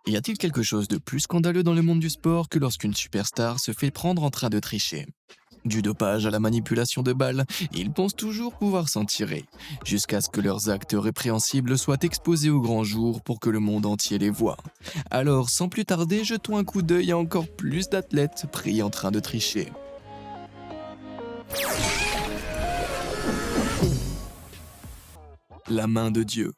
Y a-t-il quelque chose de plus scandaleux dans le monde du sport que lorsqu'une superstar se fait prendre en train de tricher? Du dopage à la manipulation de balles, ils pensent toujours pouvoir s'en tirer, jusqu'à ce que leurs actes répréhensibles soient exposés au grand jour pour que le monde entier les voie. Alors, sans plus tarder, jetons un coup d'œil à encore plus d'athlètes pris en train de tricher. La main de Dieu.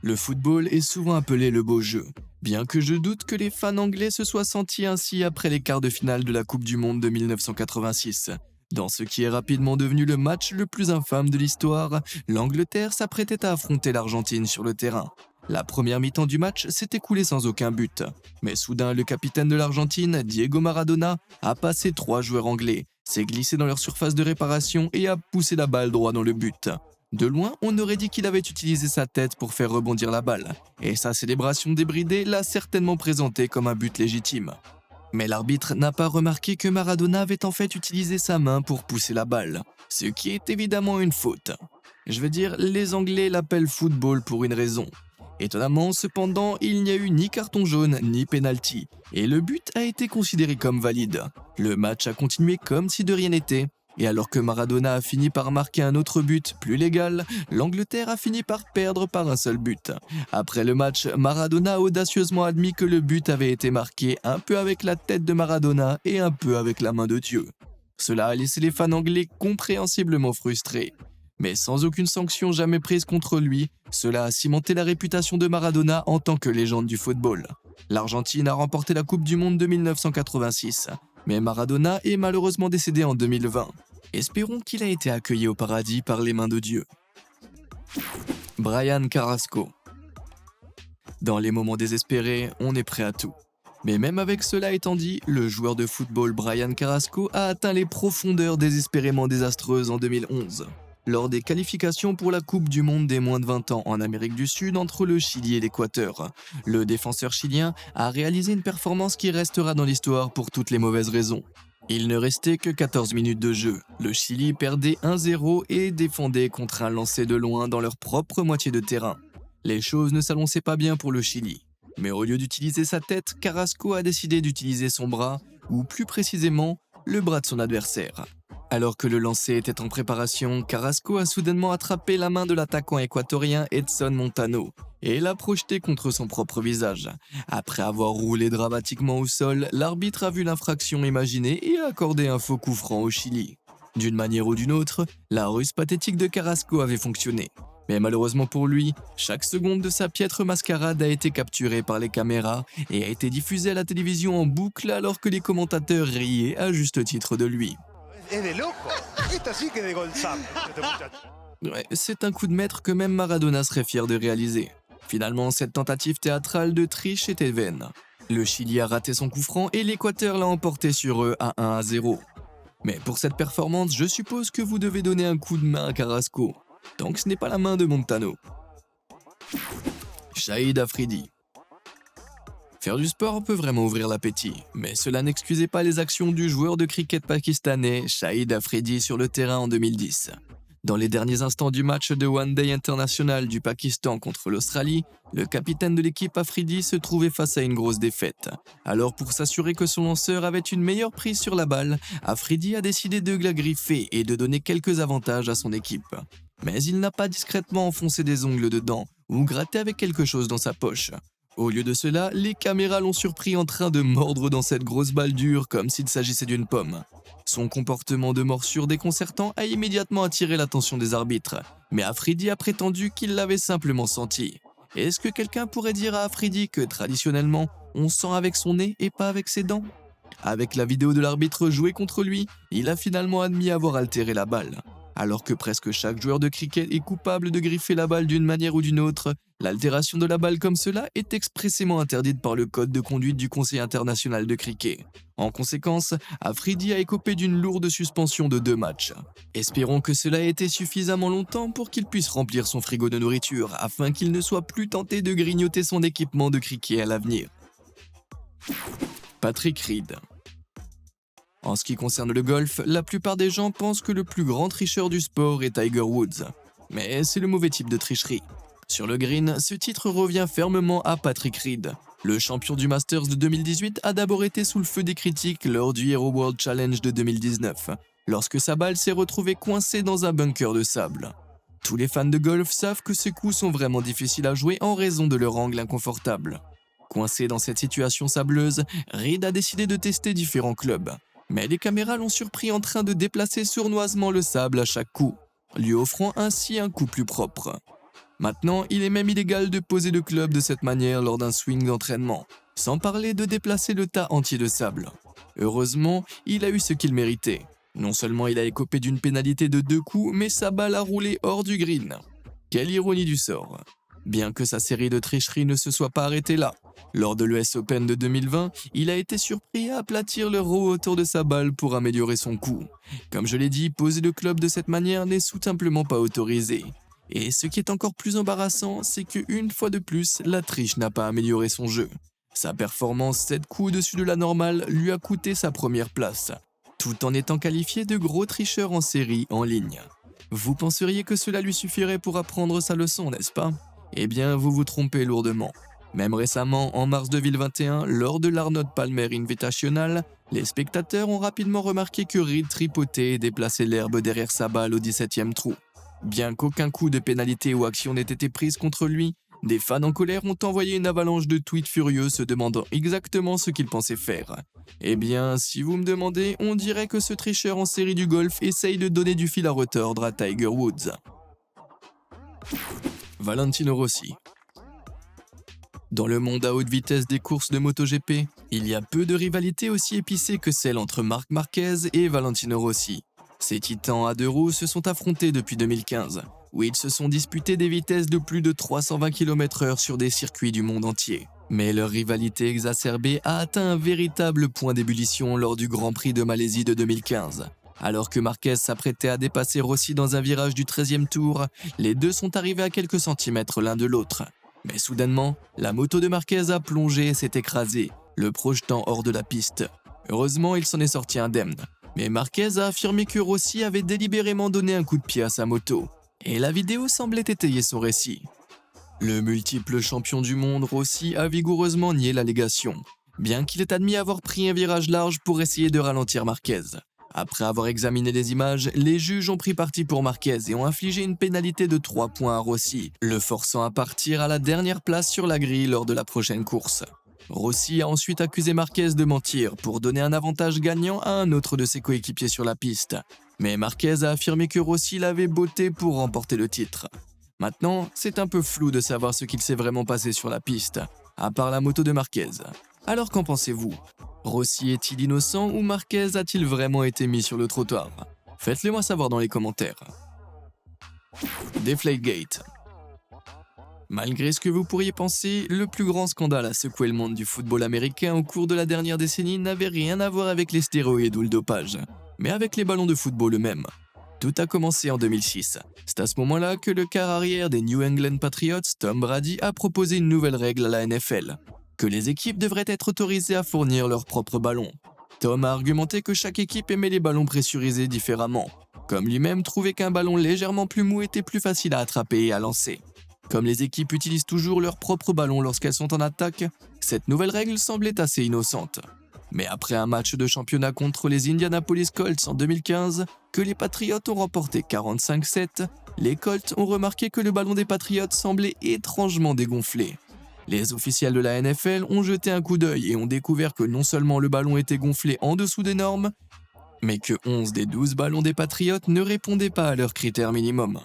Le football est souvent appelé le beau jeu, bien que je doute que les fans anglais se soient sentis ainsi après les quarts de finale de la Coupe du Monde de 1986. Dans ce qui est rapidement devenu le match le plus infâme de l'histoire, l'Angleterre s'apprêtait à affronter l'Argentine sur le terrain. La première mi-temps du match s'est écoulée sans aucun but, mais soudain le capitaine de l'Argentine, Diego Maradona, a passé 3 joueurs anglais, s'est glissé dans leur surface de réparation et a poussé la balle droit dans le but. De loin, on aurait dit qu'il avait utilisé sa tête pour faire rebondir la balle, et sa célébration débridée l'a certainement présenté comme un but légitime. Mais l'arbitre n'a pas remarqué que Maradona avait en fait utilisé sa main pour pousser la balle, ce qui est évidemment une faute. Je veux dire, les Anglais l'appellent football pour une raison. Étonnamment, cependant, il n'y a eu ni carton jaune ni penalty, et le but a été considéré comme valide. Le match a continué comme si de rien n'était. Et alors que Maradona a fini par marquer un autre but plus légal, l'Angleterre a fini par perdre par un seul but. Après le match, Maradona a audacieusement admis que le but avait été marqué un peu avec la tête de Maradona et un peu avec la main de Dieu. Cela a laissé les fans anglais compréhensiblement frustrés. Mais sans aucune sanction jamais prise contre lui, cela a cimenté la réputation de Maradona en tant que légende du football. L'Argentine a remporté la Coupe du Monde de 1986. Mais Maradona est malheureusement décédé en 2020. Espérons qu'il a été accueilli au paradis par les mains de Dieu. Brian Carrasco. Dans les moments désespérés, on est prêt à tout. Mais même avec cela étant dit, le joueur de football Brian Carrasco a atteint les profondeurs désespérément désastreuses en 2011. Lors des qualifications pour la Coupe du Monde des moins de 20 ans en Amérique du Sud entre le Chili et l'Équateur, le défenseur chilien a réalisé une performance qui restera dans l'histoire pour toutes les mauvaises raisons. Il ne restait que 14 minutes de jeu, le Chili perdait 1-0 et défendait contre un lancer de loin dans leur propre moitié de terrain. Les choses ne s'annonçaient pas bien pour le Chili. Mais au lieu d'utiliser sa tête, Carrasco a décidé d'utiliser son bras, ou plus précisément, le bras de son adversaire. Alors que le lancer était en préparation, Carrasco a soudainement attrapé la main de l'attaquant équatorien Edson Montano et l'a projeté contre son propre visage. Après avoir roulé dramatiquement au sol, l'arbitre a vu l'infraction imaginée et a accordé un faux coup franc au Chili. D'une manière ou d'une autre, la ruse pathétique de Carrasco avait fonctionné. Mais malheureusement pour lui, chaque seconde de sa piètre mascarade a été capturée par les caméras et a été diffusée à la télévision en boucle alors que les commentateurs riaient à juste titre de lui. Es de loco. Esta sí que es de Golzap, este muchacho. Ouais, c'est un coup de maître que même Maradona serait fier de réaliser. Finalement, cette tentative théâtrale de triche était vaine. Le Chili a raté son coup franc et l'Équateur l'a emporté sur eux à 1-0. Mais pour cette performance, je suppose que vous devez donner un coup de main à Carrasco. Tant que ce n'est pas la main de Montano. Shahid Afridi. Faire du sport peut vraiment ouvrir l'appétit, mais cela n'excusait pas les actions du joueur de cricket pakistanais Shahid Afridi sur le terrain en 2010. Dans les derniers instants du match de One Day International du Pakistan contre l'Australie, le capitaine de l'équipe Afridi se trouvait face à une grosse défaite. Alors pour s'assurer que son lanceur avait une meilleure prise sur la balle, Afridi a décidé de la griffer et de donner quelques avantages à son équipe. Mais il n'a pas discrètement enfoncé des ongles dedans ou gratté avec quelque chose dans sa poche. Au lieu de cela, les caméras l'ont surpris en train de mordre dans cette grosse balle dure comme s'il s'agissait d'une pomme. Son comportement de morsure déconcertant a immédiatement attiré l'attention des arbitres, mais Afridi a prétendu qu'il l'avait simplement senti. Est-ce que quelqu'un pourrait dire à Afridi que traditionnellement, on sent avec son nez et pas avec ses dents? Avec la vidéo de l'arbitre jouée contre lui, il a finalement admis avoir altéré la balle. Alors que presque chaque joueur de cricket est coupable de griffer la balle d'une manière ou d'une autre, l'altération de la balle comme cela est expressément interdite par le code de conduite du Conseil international de cricket. En conséquence, Afridi a écopé d'une lourde suspension de 2 matchs. Espérons que cela ait été suffisamment longtemps pour qu'il puisse remplir son frigo de nourriture afin qu'il ne soit plus tenté de grignoter son équipement de cricket à l'avenir. Patrick Reed. En ce qui concerne le golf, la plupart des gens pensent que le plus grand tricheur du sport est Tiger Woods. Mais c'est le mauvais type de tricherie. Sur le green, ce titre revient fermement à Patrick Reed. Le champion du Masters de 2018 a d'abord été sous le feu des critiques lors du Hero World Challenge de 2019, lorsque sa balle s'est retrouvée coincée dans un bunker de sable. Tous les fans de golf savent que ces coups sont vraiment difficiles à jouer en raison de leur angle inconfortable. Coincé dans cette situation sableuse, Reed a décidé de tester différents clubs. Mais les caméras l'ont surpris en train de déplacer sournoisement le sable à chaque coup, lui offrant ainsi un coup plus propre. Maintenant, il est même illégal de poser le club de cette manière lors d'un swing d'entraînement, sans parler de déplacer le tas entier de sable. Heureusement, il a eu ce qu'il méritait. Non seulement il a écopé d'une pénalité de 2 coups, mais sa balle a roulé hors du green. Quelle ironie du sort. Bien que sa série de tricheries ne se soit pas arrêtée là, lors de l'US Open de 2020, il a été surpris à aplatir le row autour de sa balle pour améliorer son coup. Comme je l'ai dit, poser le club de cette manière n'est tout simplement pas autorisé. Et ce qui est encore plus embarrassant, c'est qu'une fois de plus, la triche n'a pas amélioré son jeu. Sa performance 7 coups au-dessus de la normale lui a coûté sa première place, tout en étant qualifié de gros tricheur en série en ligne. Vous penseriez que cela lui suffirait pour apprendre sa leçon, n'est-ce pas? Eh bien, vous vous trompez lourdement. Même récemment, en mars 2021, lors de l'Arnold Palmer Invitational, les spectateurs ont rapidement remarqué que Reed tripotait et déplaçait l'herbe derrière sa balle au 17e trou. Bien qu'aucun coup de pénalité ou action n'ait été prise contre lui, des fans en colère ont envoyé une avalanche de tweets furieux se demandant exactement ce qu'il pensait faire. Eh bien, si vous me demandez, on dirait que ce tricheur en série du golf essaye de donner du fil à retordre à Tiger Woods. Valentino Rossi. Dans le monde à haute vitesse des courses de MotoGP, il y a peu de rivalités aussi épicées que celle entre Marc Marquez et Valentino Rossi. Ces titans à 2 roues se sont affrontés depuis 2015, où ils se sont disputés des vitesses de plus de 320 km/h sur des circuits du monde entier. Mais leur rivalité exacerbée a atteint un véritable point d'ébullition lors du Grand Prix de Malaisie de 2015. Alors que Marquez s'apprêtait à dépasser Rossi dans un virage du 13e tour, les deux sont arrivés à quelques centimètres l'un de l'autre. Mais soudainement, la moto de Marquez a plongé et s'est écrasée, le projetant hors de la piste. Heureusement, il s'en est sorti indemne. Mais Marquez a affirmé que Rossi avait délibérément donné un coup de pied à sa moto. Et la vidéo semblait étayer son récit. Le multiple champion du monde Rossi a vigoureusement nié l'allégation, bien qu'il ait admis avoir pris un virage large pour essayer de ralentir Marquez. Après avoir examiné les images, les juges ont pris parti pour Marquez et ont infligé une pénalité de 3 points à Rossi, le forçant à partir à la dernière place sur la grille lors de la prochaine course. Rossi a ensuite accusé Marquez de mentir pour donner un avantage gagnant à un autre de ses coéquipiers sur la piste. Mais Marquez a affirmé que Rossi l'avait botté pour remporter le titre. Maintenant, c'est un peu flou de savoir ce qu'il s'est vraiment passé sur la piste, à part la moto de Marquez. Alors qu'en pensez-vous? Rossi est-il innocent ou Marquez a-t-il vraiment été mis sur le trottoir? Faites-le moi savoir dans les commentaires. Deflategate. Malgré ce que vous pourriez penser, le plus grand scandale à secouer le monde du football américain au cours de la dernière décennie n'avait rien à voir avec les stéroïdes ou le dopage, mais avec les ballons de football eux-mêmes. Tout a commencé en 2006. C'est à ce moment-là que le quart arrière des New England Patriots, Tom Brady, a proposé une nouvelle règle à la NFL, que les équipes devraient être autorisées à fournir leurs propres ballons. Tom a argumenté que chaque équipe aimait les ballons pressurisés différemment, comme lui-même trouvait qu'un ballon légèrement plus mou était plus facile à attraper et à lancer. Comme les équipes utilisent toujours leurs propres ballons lorsqu'elles sont en attaque, cette nouvelle règle semblait assez innocente. Mais après un match de championnat contre les Indianapolis Colts en 2015, que les Patriots ont remporté 45-7, les Colts ont remarqué que le ballon des Patriots semblait étrangement dégonflé. Les officiels de la NFL ont jeté un coup d'œil et ont découvert que non seulement le ballon était gonflé en dessous des normes, mais que 11 des 12 ballons des Patriots ne répondaient pas à leurs critères minimum.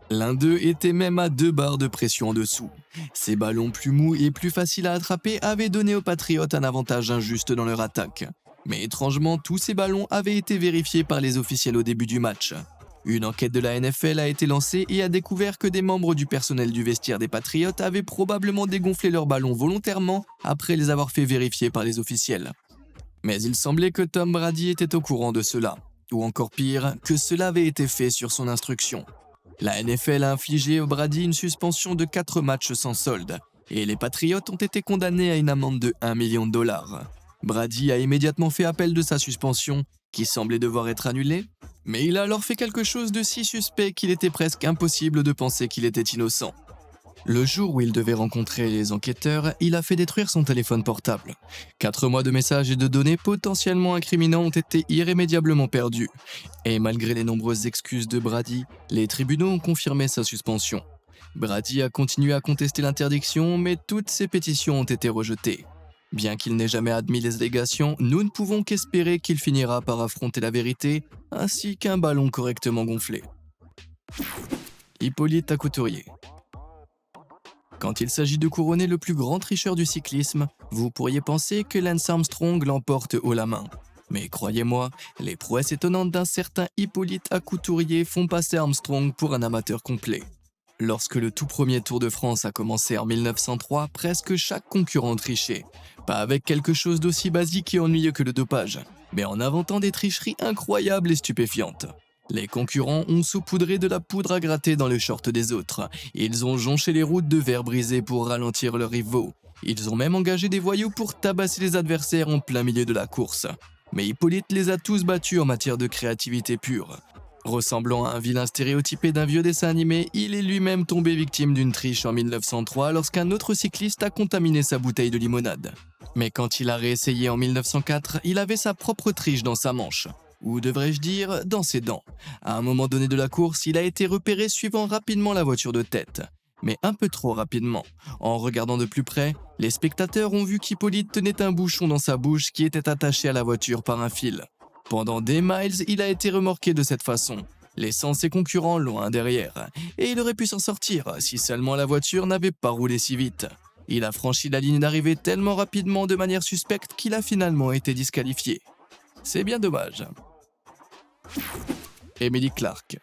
L'un d'eux était même à 2 barres de pression en dessous. Ces ballons plus mous et plus faciles à attraper avaient donné aux Patriots un avantage injuste dans leur attaque. Mais étrangement, tous ces ballons avaient été vérifiés par les officiels au début du match. Une enquête de la NFL a été lancée et a découvert que des membres du personnel du vestiaire des Patriots avaient probablement dégonflé leurs ballons volontairement après les avoir fait vérifier par les officiels. Mais il semblait que Tom Brady était au courant de cela, ou encore pire, que cela avait été fait sur son instruction. La NFL a infligé au Brady une suspension de 4 matchs sans solde, et les Patriots ont été condamnés à une amende de $1 million. Brady a immédiatement fait appel de sa suspension, qui semblait devoir être annulée, mais il a alors fait quelque chose de si suspect qu'il était presque impossible de penser qu'il était innocent. Le jour où il devait rencontrer les enquêteurs, il a fait détruire son téléphone portable. 4 mois de messages et de données potentiellement incriminants ont été irrémédiablement perdus. Et malgré les nombreuses excuses de Brady, les tribunaux ont confirmé sa suspension. Brady a continué à contester l'interdiction, mais toutes ses pétitions ont été rejetées. Bien qu'il n'ait jamais admis les allégations, nous ne pouvons qu'espérer qu'il finira par affronter la vérité, ainsi qu'un ballon correctement gonflé. Hippolyte Aucouturier. Quand il s'agit de couronner le plus grand tricheur du cyclisme, vous pourriez penser que Lance Armstrong l'emporte haut la main. Mais croyez-moi, les prouesses étonnantes d'un certain Hippolyte Aucouturier font passer Armstrong pour un amateur complet. Lorsque le tout premier Tour de France a commencé en 1903, presque chaque concurrent trichait. Pas avec quelque chose d'aussi basique et ennuyeux que le dopage, mais en inventant des tricheries incroyables et stupéfiantes. Les concurrents ont saupoudré de la poudre à gratter dans les shorts des autres. Ils ont jonché les routes de verre brisé pour ralentir leurs rivaux. Ils ont même engagé des voyous pour tabasser les adversaires en plein milieu de la course. Mais Hippolyte les a tous battus en matière de créativité pure. Ressemblant à un vilain stéréotypé d'un vieux dessin animé, il est lui-même tombé victime d'une triche en 1903 lorsqu'un autre cycliste a contaminé sa bouteille de limonade. Mais quand il a réessayé en 1904, il avait sa propre triche dans sa manche. Ou devrais-je dire, dans ses dents. À un moment donné de la course, il a été repéré suivant rapidement la voiture de tête. Mais un peu trop rapidement. En regardant de plus près, les spectateurs ont vu qu'Hippolyte tenait un bouchon dans sa bouche qui était attaché à la voiture par un fil. Pendant des miles, il a été remorqué de cette façon, laissant ses concurrents loin derrière. Et il aurait pu s'en sortir si seulement la voiture n'avait pas roulé si vite. Il a franchi la ligne d'arrivée tellement rapidement de manière suspecte qu'il a finalement été disqualifié. C'est bien dommage. Emily Clark.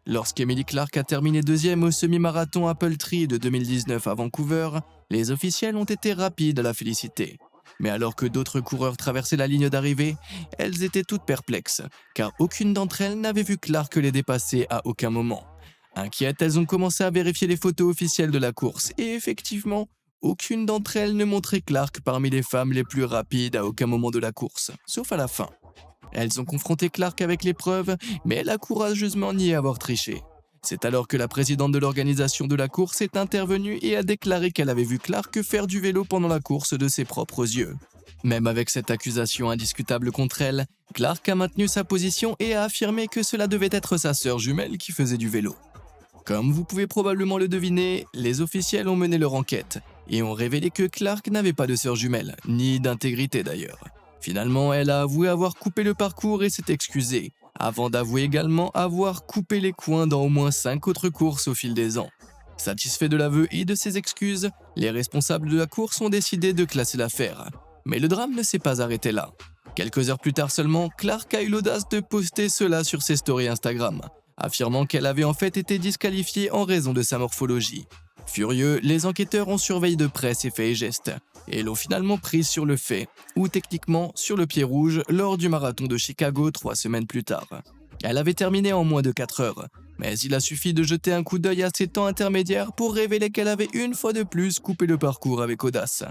Lorsqu'Emily Clark a terminé deuxième au semi-marathon Appletree de 2019 à Vancouver, les officiels ont été rapides à la féliciter. Mais alors que d'autres coureurs traversaient la ligne d'arrivée, elles étaient toutes perplexes, car aucune d'entre elles n'avait vu Clark les dépasser à aucun moment. Inquiètes, elles ont commencé à vérifier les photos officielles de la course, et effectivement, aucune d'entre elles ne montrait Clark parmi les femmes les plus rapides à aucun moment de la course, sauf à la fin. Elles ont confronté Clark avec l'épreuve, mais elle a courageusement nié avoir triché. C'est alors que la présidente de l'organisation de la course est intervenue et a déclaré qu'elle avait vu Clark faire du vélo pendant la course de ses propres yeux. Même avec cette accusation indiscutable contre elle, Clark a maintenu sa position et a affirmé que cela devait être sa sœur jumelle qui faisait du vélo. Comme vous pouvez probablement le deviner, les officiels ont mené leur enquête et ont révélé que Clark n'avait pas de sœur jumelle, ni d'intégrité d'ailleurs. Finalement, elle a avoué avoir coupé le parcours et s'est excusée, avant d'avouer également avoir coupé les coins dans au moins 5 autres courses au fil des ans. Satisfait de l'aveu et de ses excuses, les responsables de la course ont décidé de classer l'affaire. Mais le drame ne s'est pas arrêté là. Quelques heures plus tard seulement, Clark a eu l'audace de poster cela sur ses stories Instagram, affirmant qu'elle avait en fait été disqualifiée en raison de sa morphologie. Furieux, les enquêteurs ont surveillé de près ses faits et gestes, et l'ont finalement prise sur le fait, ou techniquement sur le pied rouge, lors du marathon de Chicago 3 semaines plus tard. Elle avait terminé en moins de 4 heures, mais il a suffi de jeter un coup d'œil à ses temps intermédiaires pour révéler qu'elle avait une fois de plus coupé le parcours avec audace.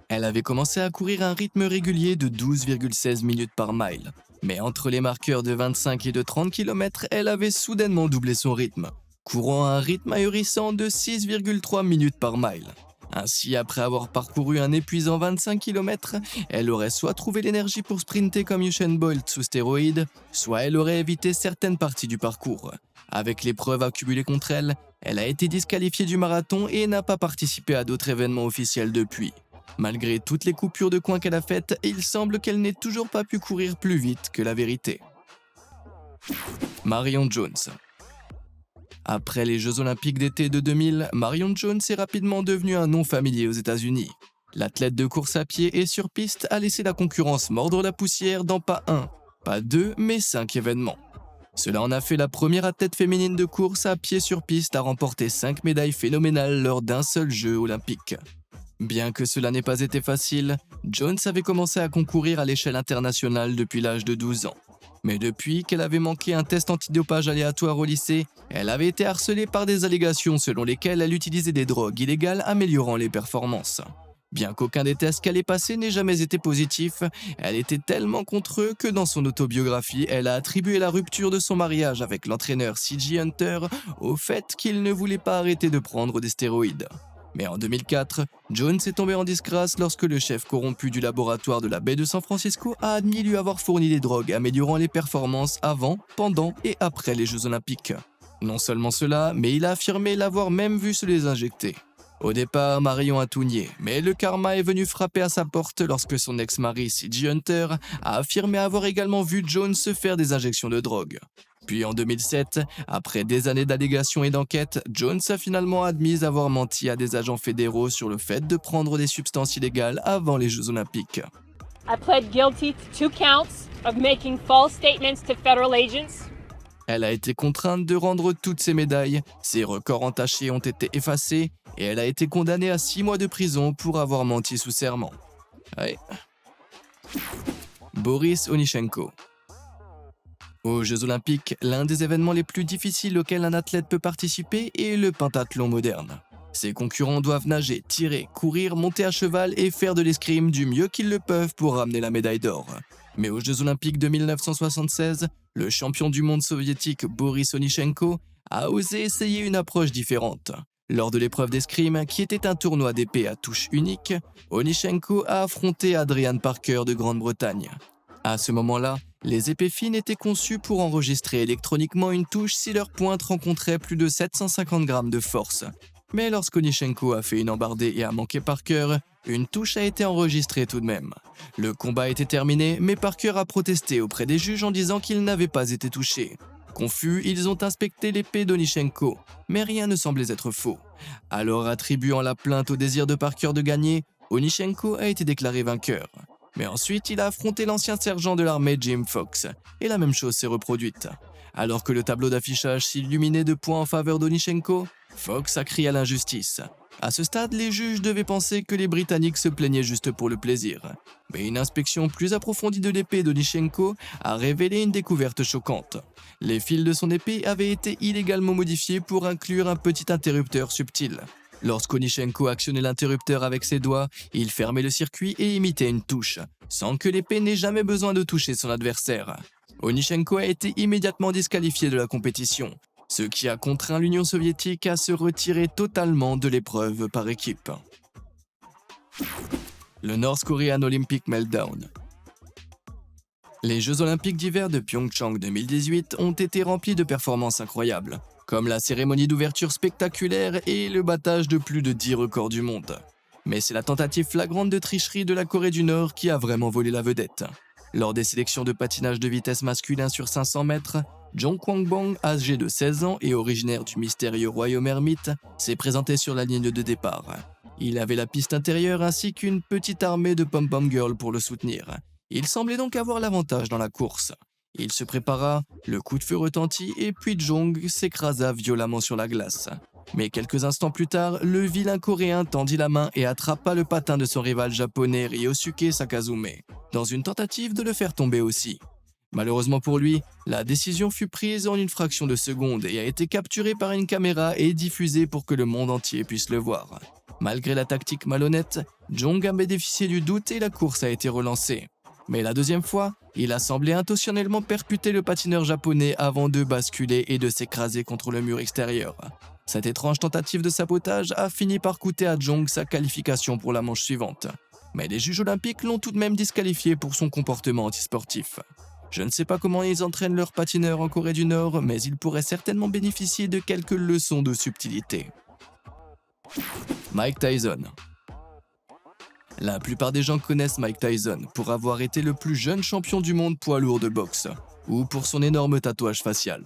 Elle avait commencé à courir à un rythme régulier de 12,16 minutes par mile, mais entre les marqueurs de 25 et de 30 km, elle avait soudainement doublé son rythme, courant à un rythme ahurissant de 6,3 minutes par mile. Ainsi, après avoir parcouru un épuisant 25 km, elle aurait soit trouvé l'énergie pour sprinter comme Usain Bolt sous stéroïdes, soit elle aurait évité certaines parties du parcours. Avec les preuves accumulées contre elle, elle a été disqualifiée du marathon et n'a pas participé à d'autres événements officiels depuis. Malgré toutes les coupures de coin qu'elle a faites, il semble qu'elle n'ait toujours pas pu courir plus vite que la vérité. Marion Jones. Après les Jeux Olympiques d'été de 2000, Marion Jones est rapidement devenue un nom familier aux États-Unis. L'athlète de course à pied et sur piste a laissé la concurrence mordre la poussière dans pas 1, pas 2, mais 5 événements. Cela en a fait la première athlète féminine de course à pied sur piste à remporter 5 médailles phénoménales lors d'un seul Jeu olympique. Bien que cela n'ait pas été facile, Jones avait commencé à concourir à l'échelle internationale depuis l'âge de 12 ans. Mais depuis qu'elle avait manqué un test antidopage aléatoire au lycée, elle avait été harcelée par des allégations selon lesquelles elle utilisait des drogues illégales améliorant les performances. Bien qu'aucun des tests qu'elle ait passés n'ait jamais été positif, elle était tellement contre eux que dans son autobiographie, elle a attribué la rupture de son mariage avec l'entraîneur C.J. Hunter au fait qu'il ne voulait pas arrêter de prendre des stéroïdes. Mais en 2004, Jones est tombé en disgrâce lorsque le chef corrompu du laboratoire de la baie de San Francisco a admis lui avoir fourni des drogues améliorant les performances avant, pendant et après les Jeux Olympiques. Non seulement cela, mais il a affirmé l'avoir même vu se les injecter. Au départ, Marion a tout nié, mais le karma est venu frapper à sa porte lorsque son ex-mari C.J. Hunter a affirmé avoir également vu Jones se faire des injections de drogue. Puis en 2007, après des années d'allégations et d'enquêtes, Jones a finalement admis avoir menti à des agents fédéraux sur le fait de prendre des substances illégales avant les Jeux Olympiques. I pled guilty to 2 counts of making false statements to federal agents. Elle a été contrainte de rendre toutes ses médailles, ses records entachés ont été effacés et elle a été condamnée à 6 mois de prison pour avoir menti sous serment. Ouais. Boris Onyshenko. Aux Jeux Olympiques, l'un des événements les plus difficiles auxquels un athlète peut participer est le pentathlon moderne. Ses concurrents doivent nager, tirer, courir, monter à cheval et faire de l'escrime du mieux qu'ils le peuvent pour ramener la médaille d'or. Mais aux Jeux Olympiques de 1976, le champion du monde soviétique Boris Onyshenko a osé essayer une approche différente. Lors de l'épreuve d'escrime, qui était un tournoi d'épée à touche unique, Onyshenko a affronté Adrian Parker de Grande-Bretagne. À ce moment-là, les épées fines étaient conçues pour enregistrer électroniquement une touche si leur pointe rencontrait plus de 750 grammes de force. Mais lorsqu'Onyshenko a fait une embardée et a manqué Parker, une touche a été enregistrée tout de même. Le combat était terminé, mais Parker a protesté auprès des juges en disant qu'il n'avait pas été touché. Confus, ils ont inspecté l'épée d'Onyshenko, mais rien ne semblait être faux. Alors, attribuant la plainte au désir de Parker de gagner, Onyshenko a été déclaré vainqueur. Mais ensuite, il a affronté l'ancien sergent de l'armée Jim Fox, et la même chose s'est reproduite. Alors que le tableau d'affichage s'illuminait de points en faveur d'Onyshenko, Fox a crié à l'injustice. À ce stade, les juges devaient penser que les Britanniques se plaignaient juste pour le plaisir. Mais une inspection plus approfondie de l'épée d'Onyshenko a révélé une découverte choquante. Les fils de son épée avaient été illégalement modifiés pour inclure un petit interrupteur subtil. Lorsqu'Onyshenko actionnait l'interrupteur avec ses doigts, il fermait le circuit et imitait une touche, sans que l'épée n'ait jamais besoin de toucher son adversaire. Onyshenko a été immédiatement disqualifié de la compétition, ce qui a contraint l'Union soviétique à se retirer totalement de l'épreuve par équipe. Le North Korean Olympic Meltdown. Les Jeux Olympiques d'hiver de Pyeongchang 2018 ont été remplis de performances incroyables, comme la cérémonie d'ouverture spectaculaire et le battage de plus de 10 records du monde. Mais c'est la tentative flagrante de tricherie de la Corée du Nord qui a vraiment volé la vedette. Lors des sélections de patinage de vitesse masculin sur 500 mètres, Jong Kwang-bong, âgé de 16 ans et originaire du mystérieux royaume ermite, s'est présenté sur la ligne de départ. Il avait la piste intérieure ainsi qu'une petite armée de pom-pom girls pour le soutenir. Il semblait donc avoir l'avantage dans la course. Il se prépara, le coup de feu retentit et puis Jong s'écrasa violemment sur la glace. Mais quelques instants plus tard, le vilain coréen tendit la main et attrapa le patin de son rival japonais Ryosuke Sakazume, dans une tentative de le faire tomber aussi. Malheureusement pour lui, la décision fut prise en une fraction de seconde et a été capturée par une caméra et diffusée pour que le monde entier puisse le voir. Malgré la tactique malhonnête, Jong a bénéficié du doute et la course a été relancée. Mais la deuxième fois, il a semblé intentionnellement percuter le patineur japonais avant de basculer et de s'écraser contre le mur extérieur. Cette étrange tentative de sabotage a fini par coûter à Jong sa qualification pour la manche suivante. Mais les juges olympiques l'ont tout de même disqualifié pour son comportement antisportif. Je ne sais pas comment ils entraînent leurs patineurs en Corée du Nord, mais ils pourraient certainement bénéficier de quelques leçons de subtilité. Mike Tyson. La plupart des gens connaissent Mike Tyson pour avoir été le plus jeune champion du monde poids lourd de boxe, ou pour son énorme tatouage facial.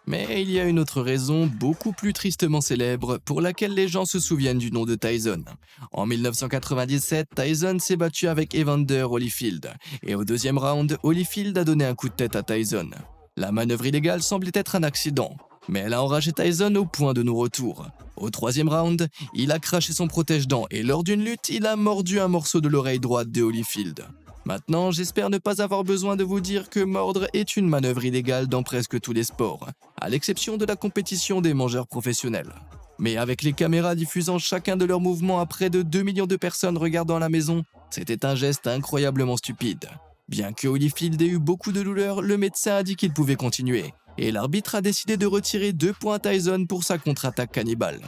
Mais il y a une autre raison beaucoup plus tristement célèbre pour laquelle les gens se souviennent du nom de Tyson. En 1997, Tyson s'est battu avec Evander Holyfield, et au deuxième round, Holyfield a donné un coup de tête à Tyson. La manœuvre illégale semblait être un accident, mais elle a enragé Tyson au point de non-retour. Au troisième round, il a craché son protège-dents et lors d'une lutte, il a mordu un morceau de l'oreille droite de Holyfield. Maintenant, j'espère ne pas avoir besoin de vous dire que mordre est une manœuvre illégale dans presque tous les sports, à l'exception de la compétition des mangeurs professionnels. Mais avec les caméras diffusant chacun de leurs mouvements à près de 2 millions de personnes regardant à la maison, c'était un geste incroyablement stupide. Bien que Holyfield ait eu beaucoup de douleur, le médecin a dit qu'il pouvait continuer, et l'arbitre a décidé de retirer 2 points à Tyson pour sa contre-attaque cannibale.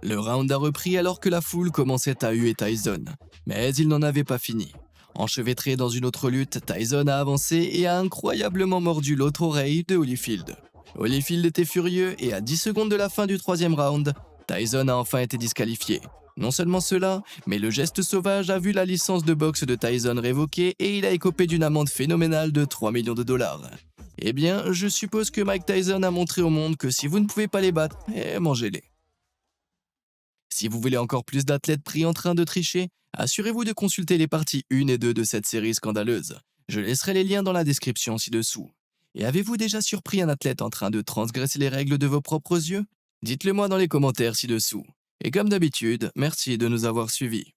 Le round a repris alors que la foule commençait à huer Tyson, mais il n'en avait pas fini. Enchevêtré dans une autre lutte, Tyson a avancé et a incroyablement mordu l'autre oreille de Holyfield. Holyfield était furieux et à 10 secondes de la fin du 3e round, Tyson a enfin été disqualifié. Non seulement cela, mais le geste sauvage a vu la licence de boxe de Tyson révoquée et il a écopé d'une amende phénoménale de 3 millions de dollars. Eh bien, je suppose que Mike Tyson a montré au monde que si vous ne pouvez pas les battre, mangez-les. Si vous voulez encore plus d'athlètes pris en train de tricher, assurez-vous de consulter les parties 1 et 2 de cette série scandaleuse. Je laisserai les liens dans la description ci-dessous. Et avez-vous déjà surpris un athlète en train de transgresser les règles de vos propres yeux? Dites-le moi dans les commentaires ci-dessous. Et comme d'habitude, merci de nous avoir suivis.